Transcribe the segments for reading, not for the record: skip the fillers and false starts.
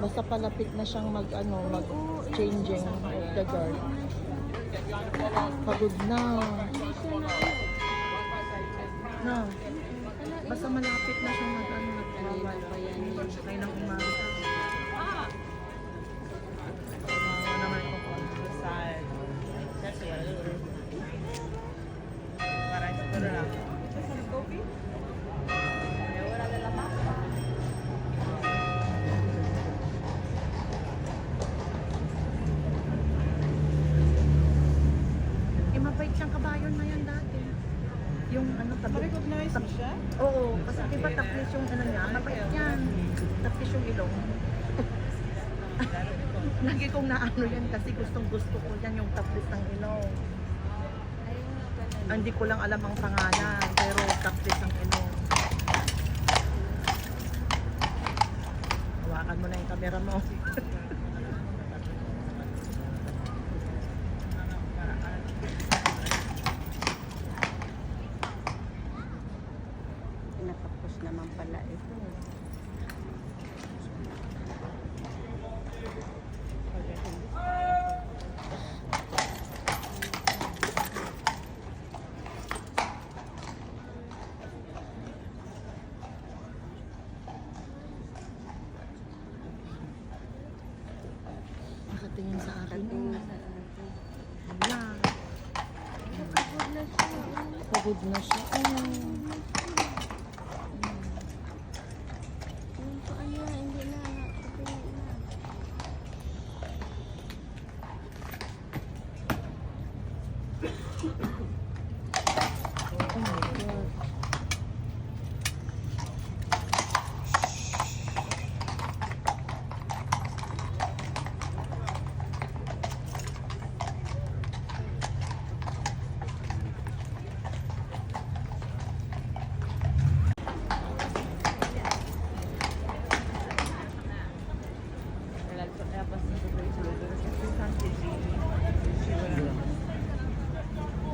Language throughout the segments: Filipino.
Basta palapit na siyang mag changing of the guard. Pagod na. Na. Basta malapit na siyang Kanina pa yan. Kayo ng umaga. Naman ko po sa side. Kasi para siguro lang. Coffee? Wala na lamang. Mabait siyang kabayon na yan dati. Yung tabi. Recognize mo siya? Oo, kasi diba tapis yung niya, mabait yan. Tapis yung ilong. Lagi kong naano yan kasi gustong gusto ko yan yung tapis ng ilong. Hindi ko lang alam ang pangalan, pero tapis ang ilong. Hawakan mo na yung camera mo. Natapos naman pala ito. Nakatingin sa akin. Tingnan sa atin. Wala. Pagod na siya. Pagod na siya. Yung paa niya, hindi na. Nakapagod na. Oh my God.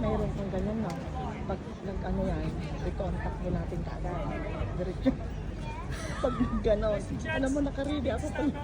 Mayroon kong ganyan na. Pag yan, ito ang takbo natin kaagad. Diretso. Pag gano'n, alam mo, nakaredy ako pala.